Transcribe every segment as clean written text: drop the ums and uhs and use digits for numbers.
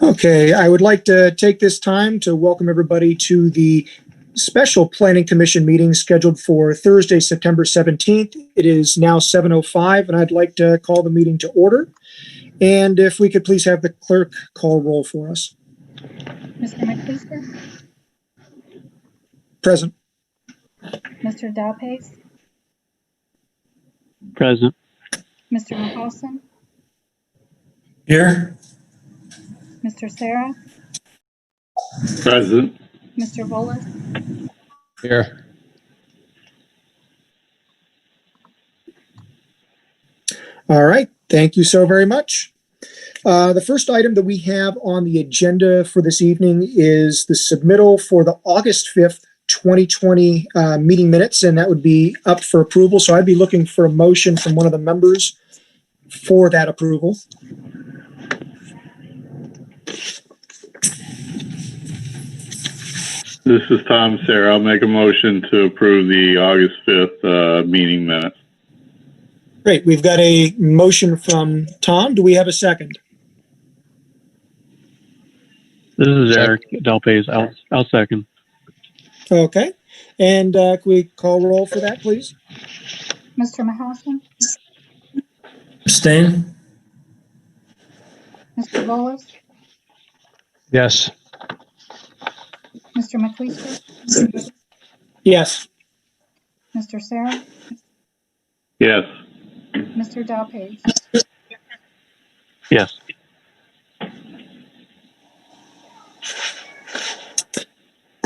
Okay, I would like to take this time to welcome everybody to the special Planning Commission meeting scheduled for Thursday, September 17th. It is now 7:05, and I'd like to call the meeting to order. And if we could please have the clerk call roll for us. Mr. McLeister? Present. Mr. Dalpace? Present. Mr. Mahausen? Here. Mr. Sarah? Present. Mr. Volas? Here. All right, thank you so very much. The first item that we have on the agenda for this evening is the submittal for the August 5th, 2020 meeting minutes, and that would be up for approval. So I'd be looking for a motion from one of the members for that approval. This is Tom Sarah. I'll make a motion to approve the August 5th meeting minutes. Great, we've got a motion from Tom. Do we have a second? This is Eric Delpace. I'll second. Okay, and can we call roll for that, please? Mr. Mahausen? Abstain. Mr. Volas? Yes. Mr. McLeister? Yes. Mr. Sarah? Yes. Mr. Dalpace? Yes.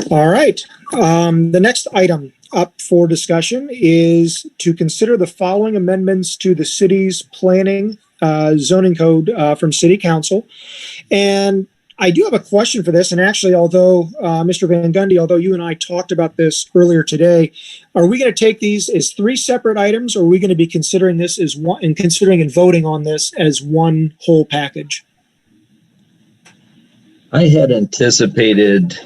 All right. The next item up for discussion is to consider the following amendments to the city's planning zoning code from City Council. And I do have a question for this. And actually, although Mr. Van Gundy, although you and I talked about this earlier today, are we going to take these as three separate items, or are we going to be considering this as one and considering and voting on this as one whole package? I had anticipated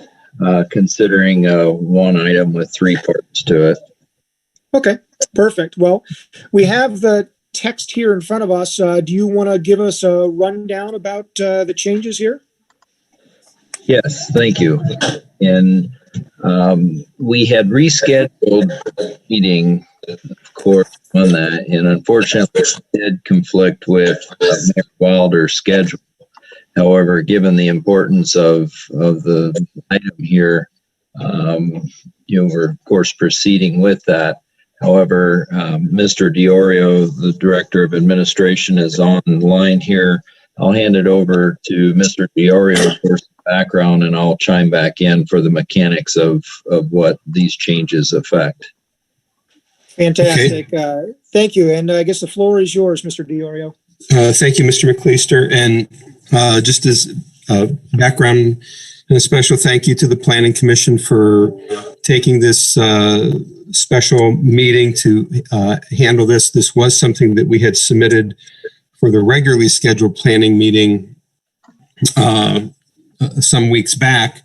considering one item with three parts to it. Okay, perfect. Well, we have the text here in front of us. Do you want to give us a rundown about the changes here? Yes, thank you. And we had rescheduled the meeting, of course, on that, and unfortunately it did conflict with Mayor Wilder's schedule. However, given the importance of the item here, we're of course proceeding with that. However, Mr. Diorio, the Director of Administration, is online here. I'll hand it over to Mr. Diorio for some background, and I'll chime back in for the mechanics of what these changes affect. Fantastic. Okay. Thank you. And I guess the floor is yours, Mr. Diorio. Thank you, Mr. McLeister. And just as background, and a special thank you to the Planning Commission for taking this special meeting to handle this. This was something that we had submitted for the regularly scheduled planning meeting some weeks back.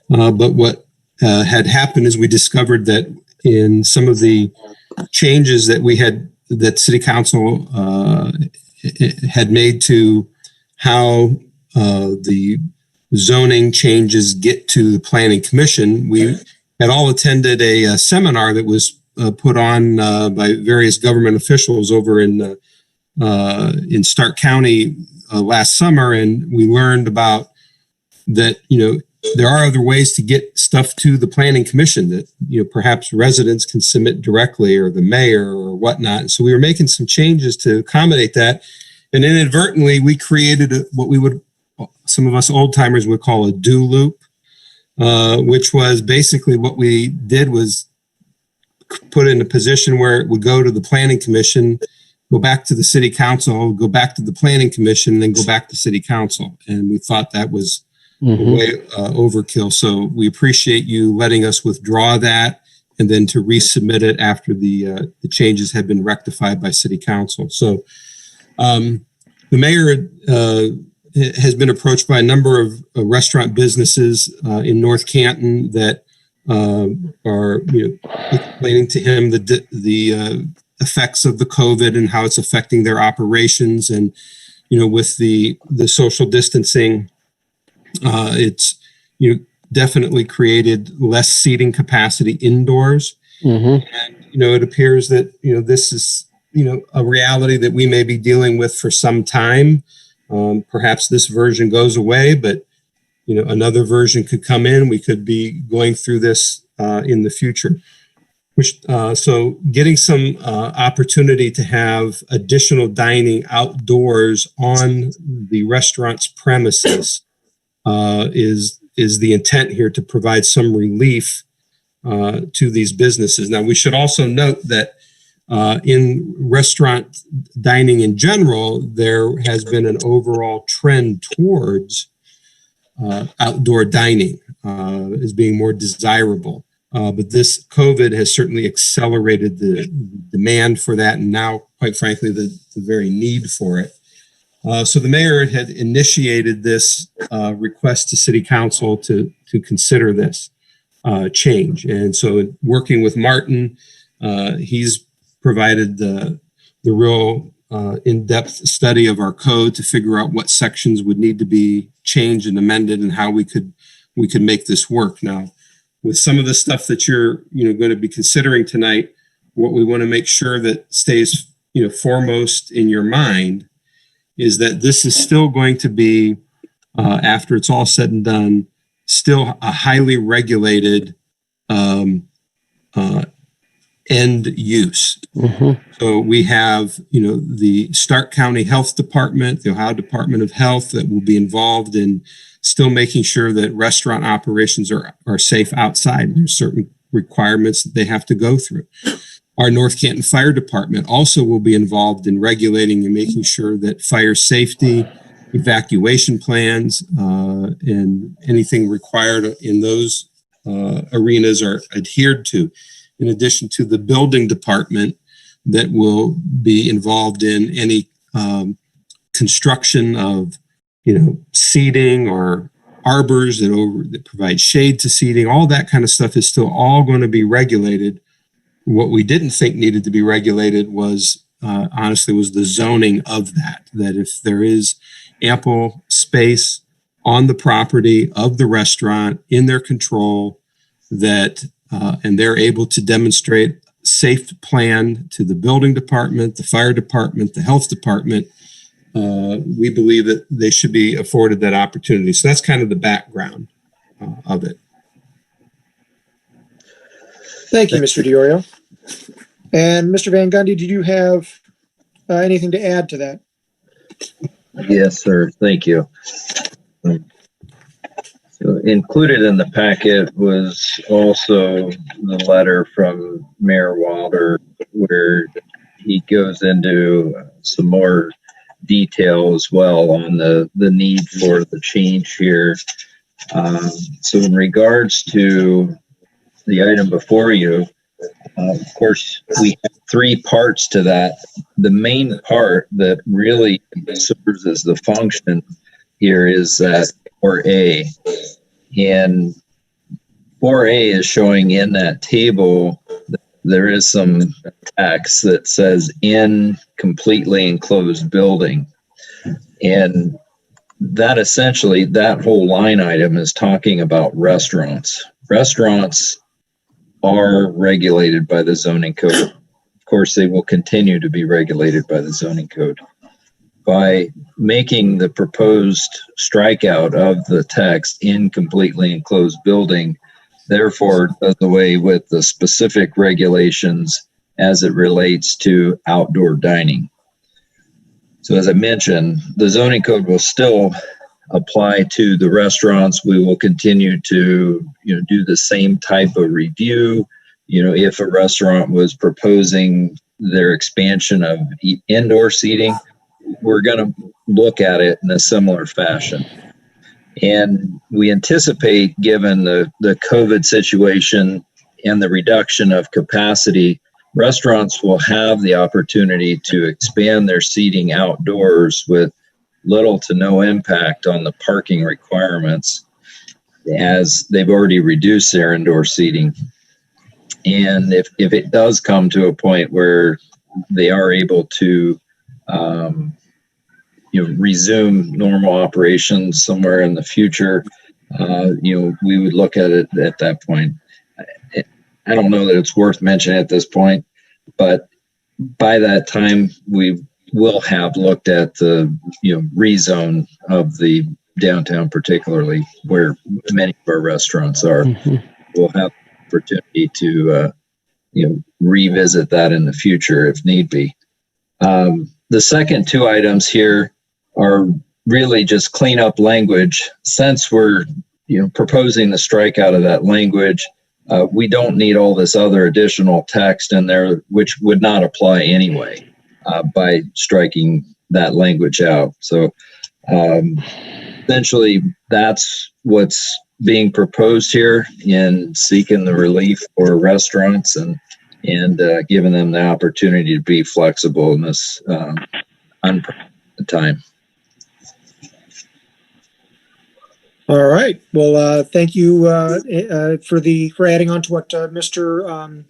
But what had happened is we discovered that in some of the changes that City Council had made to how the zoning changes get to the Planning Commission. We had all attended a seminar that was put on by various government officials over in Stark County last summer, and we learned about that. There are other ways to get stuff to the Planning Commission that perhaps residents can submit directly, or the mayor, or whatnot. So we were making some changes to accommodate that, and inadvertently we created what some of us old timers would call a do loop, which was basically what we did was put in a position where it would go to the Planning Commission, go back to the City Council, go back to the Planning Commission, and then go back to City Council. And we thought that was way overkill. So we appreciate you letting us withdraw that and then to resubmit it after the changes had been rectified by City Council. So the mayor has been approached by a number of restaurant businesses in North Canton that are explaining to him the effects of the COVID and how it's affecting their operations. And with the social distancing It's definitely created less seating capacity indoors. Mm-hmm. And, it appears that, this is, a reality that we may be dealing with for some time. Perhaps this version goes away, but, another version could come in. We could be going through this in the future. So getting some opportunity to have additional dining outdoors on the restaurant's premises is the intent here, to provide some relief to these businesses. Now, we should also note that in restaurant dining in general, there has been an overall trend towards outdoor dining as being more desirable. But this COVID has certainly accelerated the demand for that, and now, quite frankly, the very need for it. So the mayor had initiated this request to City Council to consider this change. And so, working with Martin, he's provided the real in-depth study of our code to figure out what sections would need to be changed and amended, and how we could make this work. Now, with some of the stuff that you're going to be considering tonight, what we want to make sure that stays foremost in your mind is that this is still going to be, after it's all said and done, still a highly regulated end use. Mm-hmm. So we have, the Stark County Health Department, the Ohio Department of Health, that will be involved in still making sure that restaurant operations are safe outside. There's certain requirements that they have to go through. Our North Canton Fire Department also will be involved in regulating and making sure that fire safety, evacuation plans, and anything required in those arenas are adhered to. In addition to the building department that will be involved in any construction of seating or arbors that provide shade to seating. All that kind of stuff is still all going to be regulated. What we didn't think needed to be regulated was, honestly, was the zoning of that. That if there is ample space on the property of the restaurant in their control, that and they're able to demonstrate safe plan to the building department, the fire department, the health department, we believe that they should be afforded that opportunity. So that's kind of the background of it. Thank you, Mr. DiOrio. And Mr. Van Gundy, did you have anything to add to that? Yes, sir. Thank you. So included in the packet was also the letter from Mayor Wilder, where he goes into some more detail as well on the need for the change here. So in regards to the item before you, of course, we have three parts to that. The main part that really serves as the function here is that 4A. And 4A is showing in that table that there is some text that says in completely enclosed building. And that essentially, that whole line item is talking about restaurants. Restaurants are regulated by the zoning code. Of course, they will continue to be regulated by the zoning code. By making the proposed strikeout of the text in completely enclosed building, therefore does away with the specific regulations as it relates to outdoor dining. So as I mentioned, the zoning code will still apply to the restaurants. We will continue to do the same type of review. If a restaurant was proposing their expansion of indoor seating, we're going to look at it in a similar fashion. And we anticipate, given the COVID situation and the reduction of capacity, restaurants will have the opportunity to expand their seating outdoors with little to no impact on the parking requirements, as they've already reduced their indoor seating. And if it does come to a point where they are able to resume normal operations somewhere in the future, we would look at it at that point. I don't know that it's worth mentioning at this point, but by that time, we will have looked at the, rezone of the downtown, particularly where many of our restaurants are. We'll have opportunity to, revisit that in the future if need be. The second two items here are really just clean up language. Since we're, proposing the strikeout of that language, we don't need all this other additional text in there, which would not apply anyway, by striking that language out. So essentially, that's what's being proposed here in seeking the relief for restaurants and giving them the opportunity to be flexible in this unprecedented time. All right. Well, thank you for adding on to what Mr.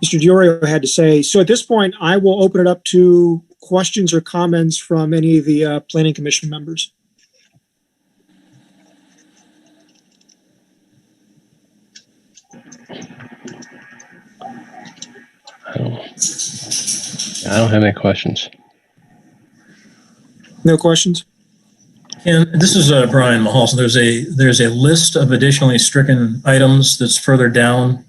Diorio had to say. So at this point, I will open it up to questions or comments from any of the Planning Commission members. I don't have any questions. No questions? And this is Brian Mahalson. There's a list of additionally stricken items that's further down.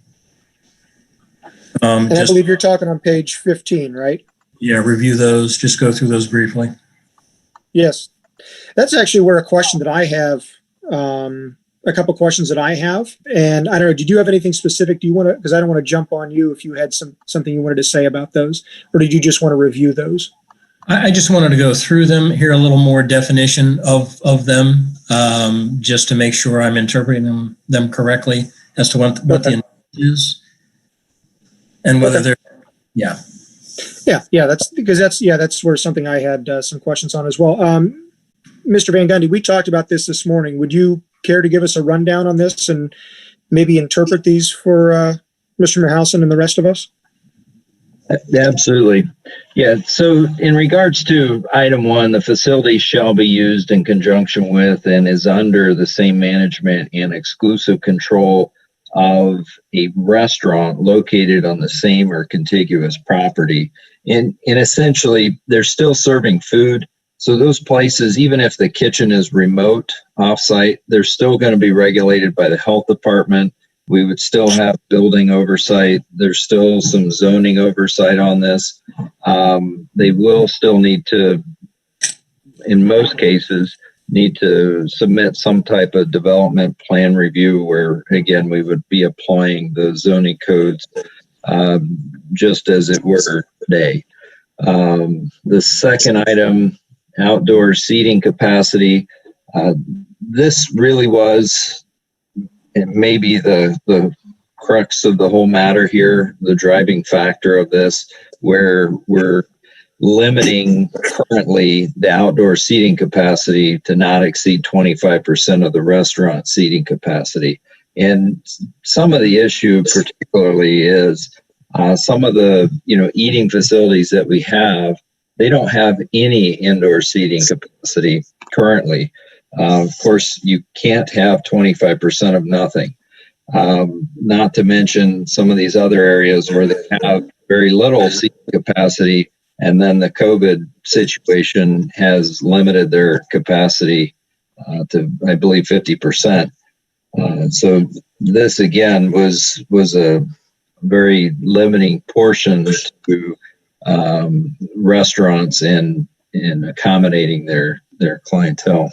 And I believe you're talking on page 15, right? Yeah, review those. Just go through those briefly. Yes. That's actually where a question that I have, a couple questions that I have. And I don't know, did you have anything specific? Do you want to, because I don't want to jump on you if you had something you wanted to say about those, or did you just want to review those? I just wanted to go through them, hear a little more definition of them, just to make sure I'm interpreting them correctly as to what the intent is, and whether they're, yeah. That's where something I had some questions on as well. Mr. Van Gundy, we talked about this morning. Would you care to give us a rundown on this and maybe interpret these for Mr. Mahalson and the rest of us? Absolutely. Yeah. So in regards to item 1, the facility shall be used in conjunction with and is under the same management and exclusive control of a restaurant located on the same or contiguous property. And essentially, they're still serving food. So those places, even if the kitchen is remote offsite, they're still going to be regulated by the health department. We would still have building oversight. There's still some zoning oversight on this. They will still need to, in most cases, need to submit some type of development plan review where, again, we would be applying the zoning codes just as it were today. The second item, outdoor seating capacity. This really was maybe the crux of the whole matter here, the driving factor of this, where we're limiting currently the outdoor seating capacity to not exceed 25% of the restaurant seating capacity. And some of the issue particularly is some of the eating facilities that we have, they don't have any indoor seating capacity currently. Of course, you can't have 25% of nothing. Not to mention some of these other areas where they have very little seating capacity, and then the COVID situation has limited their capacity to, I believe, 50%. So this again was a very limiting portion to restaurants in accommodating their clientele.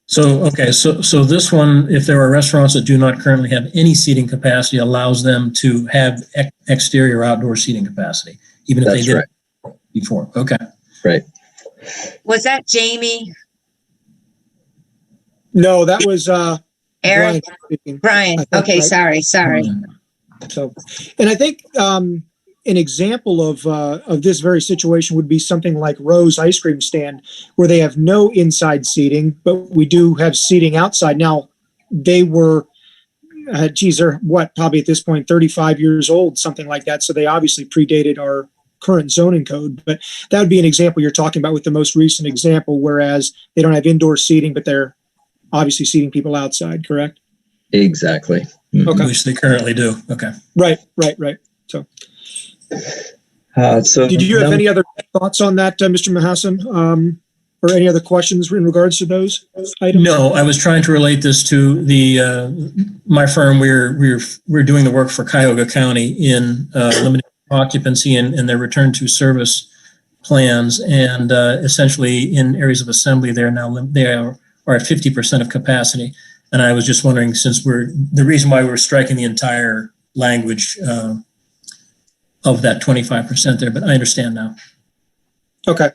So, okay, so this one, if there are restaurants that do not currently have any seating capacity, allows them to have exterior outdoor seating capacity, even if they did before. Okay. Right. Was that Jamie? No, that was Eric? Brian. Okay, right? sorry. So, and I think an example of this very situation would be something like Rose Ice Cream Stand, where they have no inside seating, but we do have seating outside. Now, they were, they're probably at this point 35 years old, something like that. So they obviously predated our current zoning code. But that would be an example you're talking about with the most recent example, whereas they don't have indoor seating, but they're obviously seating people outside, correct? Exactly. Mhm. Okay. Which they currently do. Okay. Right. So did you have any other thoughts on that, Mr. Mahassan? Or any other questions in regards to those items? No, I was trying to relate this to my firm. We're doing the work for Cuyahoga County in limiting occupancy and their return to service plans, and essentially in areas of assembly they are at 50% of capacity. And I was just wondering, since the reason why we're striking the entire language of that 25% there, but I understand now. Okay.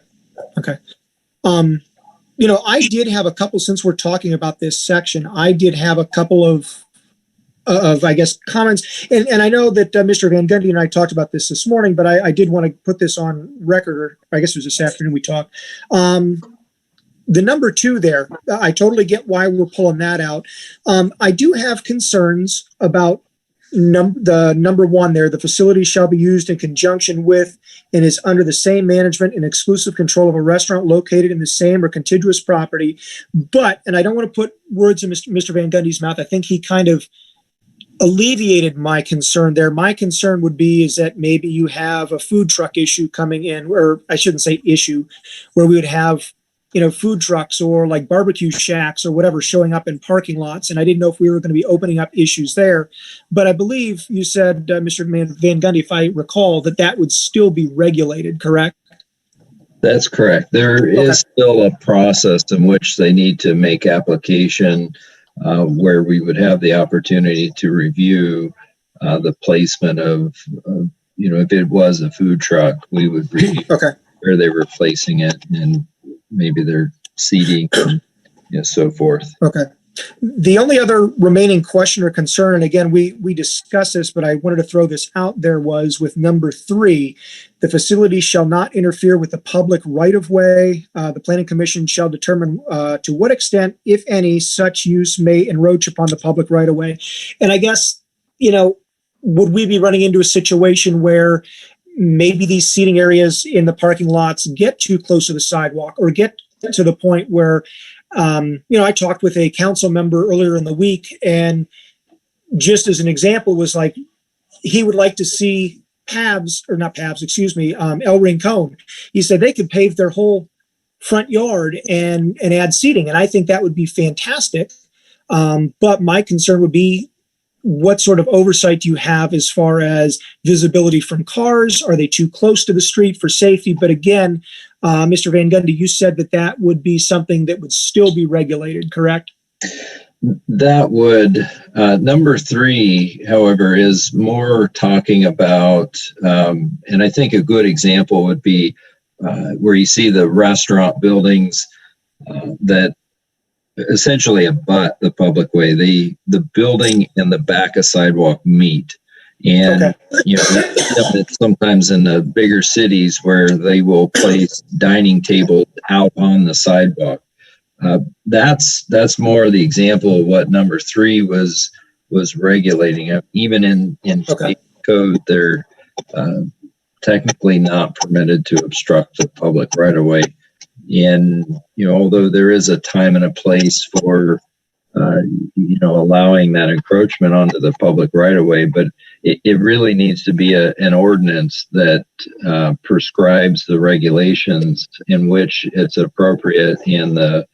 I did have a couple, since we're talking about this section, I did have a couple of I guess, comments. And I know that Mr. Van Gundy and I talked about this morning, but I did want to put this on record, or I guess it was this afternoon we talked. The number 2 there, I totally get why we're pulling that out. I do have concerns about the number 1 there. The facility shall be used in conjunction with and is under the same management and exclusive control of a restaurant located in the same or contiguous property. But, and I don't want to put words in Mr. Van Gundy's mouth, I think he kind of alleviated my concern there. My concern would be is that maybe you have a food truck issue coming in, or I shouldn't say issue, where we would have, food trucks or like barbecue shacks or whatever showing up in parking lots. And I didn't know if we were going to be opening up issues there. But I believe you said, Mr. Van Gundy, if I recall, that would still be regulated, correct? That's correct. There is still a process in which they need to make application where we would have the opportunity to review the placement of, if it was a food truck, we would review where they were placing it and maybe their seating and so forth. Okay. The only other remaining question or concern, and again, we discussed this, but I wanted to throw this out there, was with number 3, the facility shall not interfere with the public right-of-way. The Planning Commission shall determine to what extent, if any, such use may encroach upon the public right-of-way. And I guess, would we be running into a situation where maybe these seating areas in the parking lots get too close to the sidewalk, or get to the point where I talked with a council member earlier in the week, and just as an example was like, he would like to see El Rincon. He said they could pave their whole front yard and add seating. And I think that would be fantastic. But my concern would be, what sort of oversight do you have as far as visibility from cars? Are they too close to the street for safety? But again, Mr. Van Gundy, you said that would be something that would still be regulated, correct? That would. Number 3, however, is more talking about, and I think a good example would be where you see the restaurant buildings that essentially abut the public way. The building and the back of sidewalk meet. And, sometimes in the bigger cities where they will place dining tables out on the sidewalk. That's more the example of what number 3 was regulating. Even in state code, they're technically not permitted to obstruct the public right of way. And, although there is a time and a place for, allowing that encroachment onto the public right of way, but it really needs to be an ordinance that prescribes the regulations in which it's appropriate in the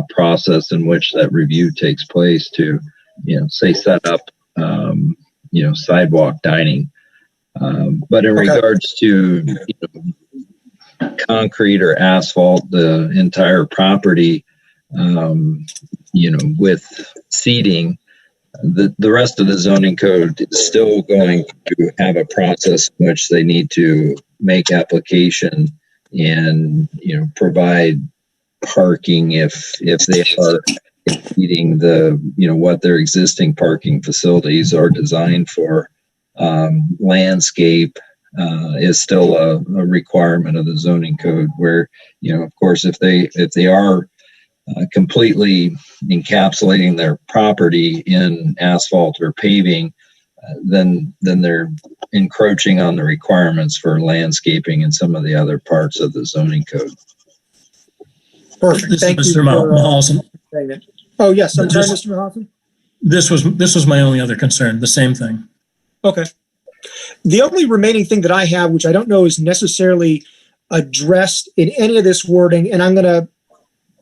process in which that review takes place to, say, set up, sidewalk dining. But in regards to concrete or asphalt, the entire property, with seating, the rest of the zoning code is still going to have a process in which they need to make application and, provide parking if they are exceeding what their existing parking facilities are designed for. Landscape is still a requirement of the zoning code, where, of course, if they are completely encapsulating their property in asphalt or paving, then they're encroaching on the requirements for landscaping and some of the other parts of the zoning code. Perfect. This Thank is you Mr. for Mahalson. saying that. Oh, yes. I'm sorry, This- Mr. Mahalson. This was my only other concern, the same thing. Okay. The only remaining thing that I have, which I don't know is necessarily addressed in any of this wording, and I'm going to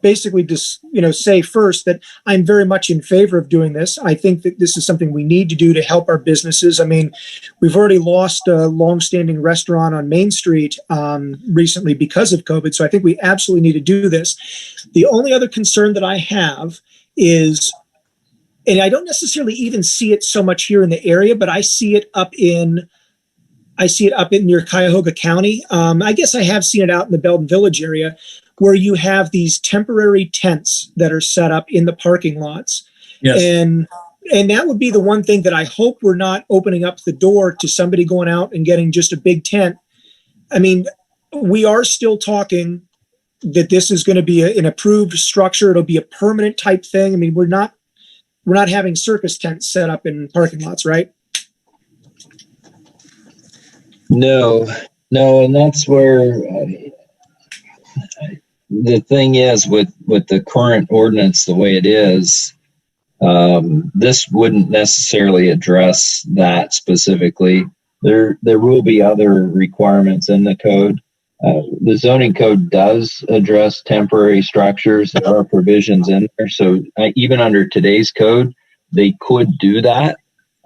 basically just, say first that I'm very much in favor of doing this. I think that this is something we need to do to help our businesses. I mean, we've already lost a longstanding restaurant on Main Street recently because of COVID. So I think we absolutely need to do this. The only other concern that I have is, and I don't necessarily even see it so much here in the area, but I see it up in near Cuyahoga County. I guess I have seen it out in the Belden Village area, where you have these temporary tents that are set up in the parking lots. Yes. And that would be the one thing that I hope we're not opening up the door to somebody going out and getting just a big tent. I mean, we are still talking that this is going to be an approved structure. It'll be a permanent type thing. I mean, we're not having circus tents set up in parking lots, right? No, and that's where the thing is with the current ordinance the way it is. This wouldn't necessarily address that specifically. There will be other requirements in the code. The zoning code does address temporary structures. There are provisions in there. So even under today's code, they could do that.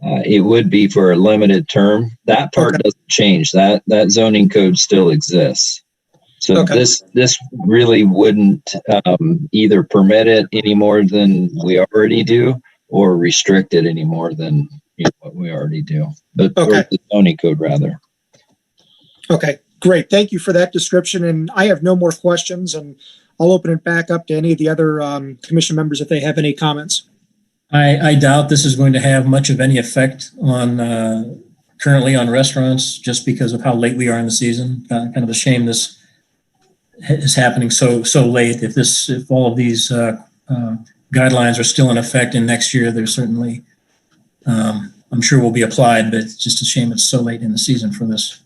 It would be for a limited term. That part doesn't change. That zoning code still exists. So this really wouldn't either permit it any more than we already do, or restrict it any more than what we already do. But or the zoning code rather. Okay, great. Thank you for that description. And I have no more questions, and I'll open it back up to any of the other commission members if they have any comments. I doubt this is going to have much of any effect on currently on restaurants, just because of how late we are in the season. Kind of a shame this is happening so late. If all of these guidelines are still in effect in next year, there's certainly I'm sure will be applied, but it's just a shame it's so late in the season for this.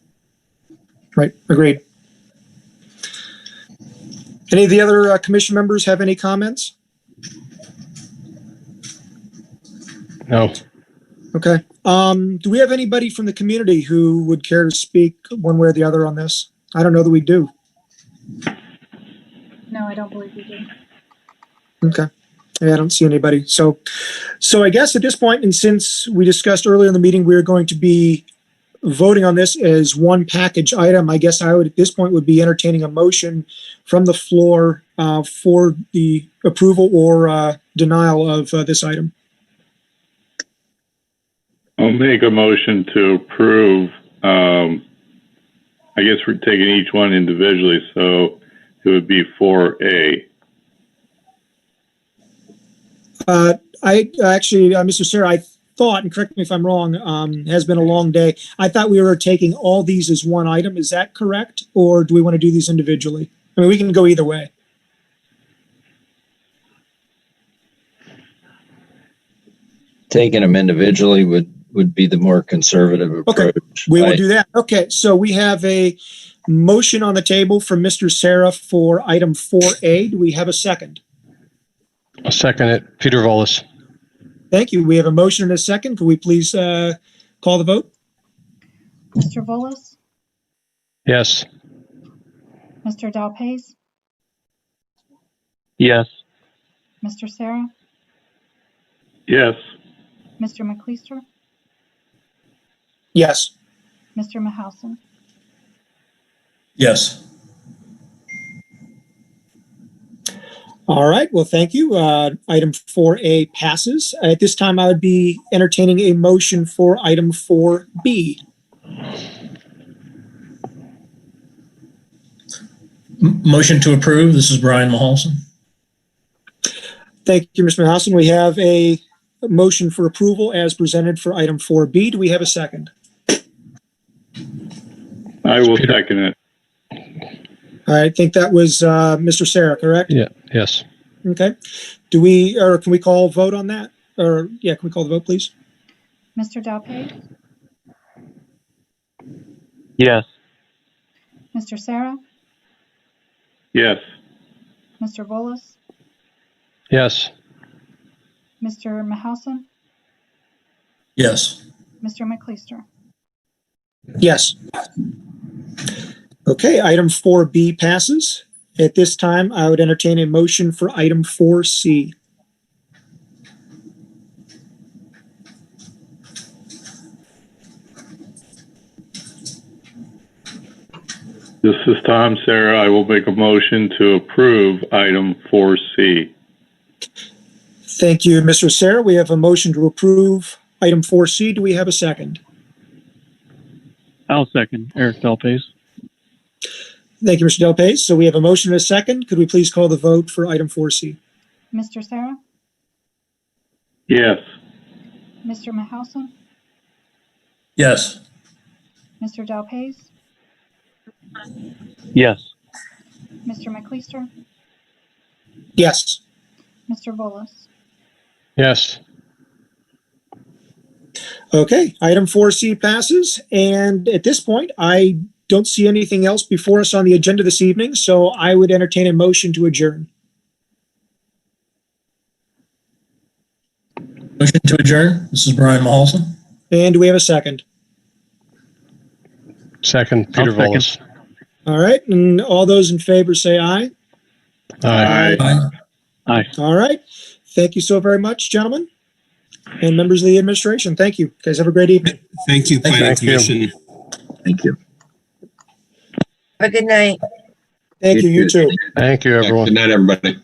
Right, agreed. Any of the other commission members have any comments? No. Okay. Do we have anybody from the community who would care to speak one way or the other on this? I don't know that we do. No, I don't believe we do. Okay. Yeah, I don't see anybody. So I guess at this point, and since we discussed earlier in the meeting, we're going to be voting on this as one package item, I guess I would at this point would be entertaining a motion from the floor for the approval or denial of this item. I'll make a motion to approve. I guess we're taking each one individually, so it would be 4A. I actually, Mr. Sarah, I thought, and correct me if I'm wrong, has been a long day. I thought we were taking all these as one item. Is that correct? Or do we want to do these individually? I mean, we can go either way. Taking them individually would be the more conservative approach. Okay, we will do that. Okay, so we have a motion on the table from Mr. Sarah for item 4A. Do we have a second? I'll second it. Peter Volas. Thank you. We have a motion and a second. Could we please call the vote? Mr. Volas, Yes. Mr. Dalpace, Yes. Mr. Sarah, Yes. Mr. McCleister, Yes. Mr. Mahousen. Yes. All right. Well, thank you. Item 4A passes. At this time, I would be entertaining a motion for item 4B. Motion to approve. This is Brian Mahalson. Thank you, Mr. Mahousen. We have a motion for approval as presented for item 4B. Do we have a second? I will second it. All right. I think that was Mr. Sarah, correct? Yeah. Yes. Okay. Can we call a vote on that? Or, yeah, can we call the vote, please? Mr. Dalpais, Yes. Mr. Sarah, Yes. Mr. Volas, Yes. Mr. Mahousen, Yes. Mr. McLeister. Yes. Okay, item 4B passes. At this time, I would entertain a motion for item 4C. This is Tom, Sarah. I will make a motion to approve item 4C. Thank you, Mr. Sarah. We have a motion to approve item 4C. Do we have a second? I'll second Eric Dalpais. Thank you, Mr. Delpais. So we have a motion and a second. Could we please call the vote for item 4C? Mr. Sarah, Yes. Mr. Mahousen, Yes. Mr. Dalpais, Yes. Mr. McLeister, Yes. Mr. Volas. Yes. Okay, item 4C passes. And at this point, I don't see anything else before us on the agenda this evening, so I would entertain a motion to adjourn. Motion to adjourn. This is Brian Mahalson. And do we have a second? Second, Peter Volas. All right, and all those in favor say aye. Aye. Aye. Aye. All right. Thank you so very much, gentlemen, and members of the administration. Thank you. Guys, have a great evening. Thank you, Planning Thank you. Commission. Thank you. Have a good night. Thank you. You too. Thank you, everyone. Good night, everybody.